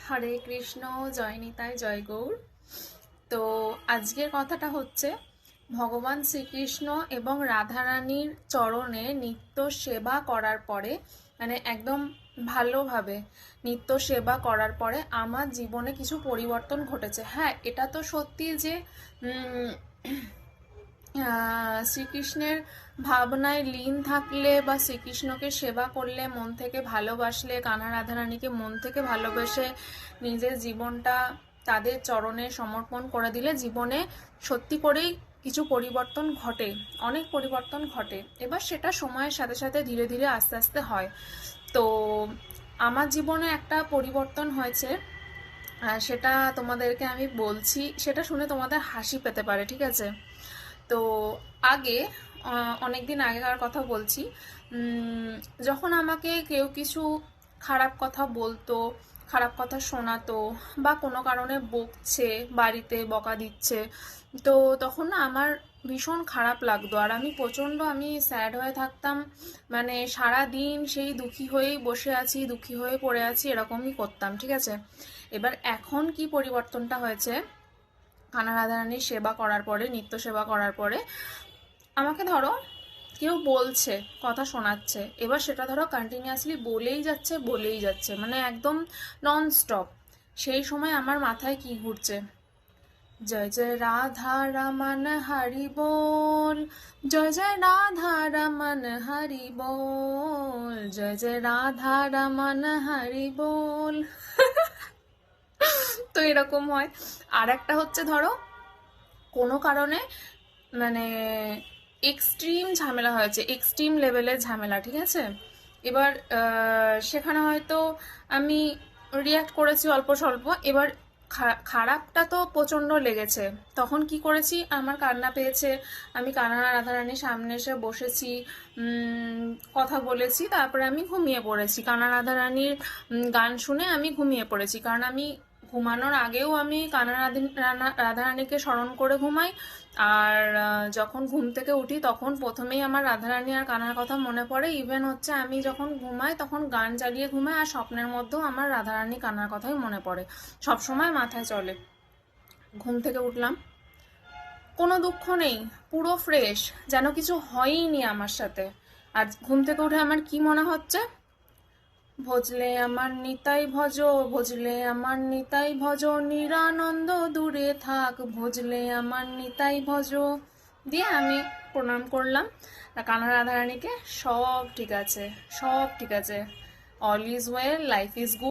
হরে কৃষ্ণ, জয় নিতাই, জয় গৌর। তো আজকের কথাটা হচ্ছে ভগবান শ্রীকৃষ্ণ এবং রাধারানীর চরণে নিত্য সেবা করার পরে, মানে একদম ভালোভাবে নিত্য সেবা করার পরে আমার জীবনে কিছু পরিবর্তন ঘটেছে। হ্যাঁ, এটা তো সত্যি যে শ্রীকৃষ্ণের ভাবনায় লীন থাকলে বা শ্রীকৃষ্ণকে সেবা করলে, মন থেকে ভালোবাসলে, কানা রাধারানীকে মন থেকে ভালোবেসে নিজের জীবনটা তাদের চরণে সমর্পণ করে দিলে জীবনে সত্যি করেই কিছু পরিবর্তন ঘটে, অনেক পরিবর্তন ঘটে। এবার সেটা সময়ের সাথে সাথে ধীরে ধীরে আস্তে আস্তে হয়। তো আমার জীবনে একটা পরিবর্তন হয়েছে, সেটা তোমাদেরকে আমি বলছি। সেটা শুনে তোমাদের হাসি পেতে পারে, ঠিক আছে? তো আগে, অনেক দিন আগেকার কথা বলছি, যখন আমাকে কেউ কিছু খারাপ কথা বলতো, খারাপ কথা শোনাতো, বা কোনো কারণে বকছে, বাড়িতে বকা দিচ্ছে, তো তখন না আমার ভীষণ খারাপ লাগতো। আর আমি স্যাড হয়ে থাকতাম, মানে সারা দিন সেই দুঃখী হয়েই বসে আছি, দুঃখী হয়ে পড়ে আছি, এরকমই করতাম, ঠিক আছে? এবার এখন কি পরিবর্তনটা হয়েছে, কানা রাধারানীর সেবা করার পরে, নিত্য সেবা করার পরে, আমাকে ধরো কেউ বলছে, কথা শোনাচ্ছে, এবার সেটা ধরো কন্টিনিউয়াসলি বলেই যাচ্ছে, মানে একদম নন স্টপ। সেই সময় আমার মাথায় কি ঘুরছে, জয় জয় রাধা রমন হরি বল, জয় জয় রাধা রমন হরি বল, জয় জয় রাধা রমন হরি বল। তো এরকম হয়। আর একটা হচ্ছে ধরো কোনো কারণে, মানে এক্সট্রিম ঝামেলা হয়েছে, এক্সট্রিম লেভেলের ঝামেলা, ঠিক আছে? এবার সেখানে হয়তো আমি রিয়াক্ট করেছি অল্প স্বল্প। এবার খারাপটা তো প্রচণ্ড লেগেছে। তখন কি করেছি, আমার কান্না পেয়েছে, আমি কান্না রাধারানীর সামনে এসে বসেছি, কথা বলেছি, তারপরে আমি ঘুমিয়ে পড়েছি। কান্না রাধারানীর গান শুনে আমি ঘুমিয়ে পড়েছি, কারণ আমি ঘুমানোর আগেও আমি কানা রাধারানীকে স্মরণ করে ঘুমাই। আর যখন ঘুম থেকে উঠি তখন প্রথমেই আমার রাধারানী আর কানার কথা মনে পড়ে। ইভেন হচ্ছে আমি যখন ঘুমাই তখন গান চালিয়ে ঘুমাই, আর স্বপ্নের মধ্যেও আমার রাধারানী কানার কথাই মনে পড়ে, সবসময় মাথায় চলে। ঘুম থেকে উঠলাম, কোনো দুঃখ নেই, পুরো ফ্রেশ, যেন কিছু হয়ইনি আমার সাথে। আর ঘুম থেকে উঠে আমার কি মনে হচ্ছে, ভজলে আমার নিতাই ভজ, ভজলে আমার নিতাই ভজ, নিরানন্দ দূরে থাক, ভজলে আমার নিতাই ভজ। দিয়ে আমি প্রণাম করলাম কানা রাধারানীকে। সব ঠিক আছে, সব ঠিক আছে, all is well, life is good.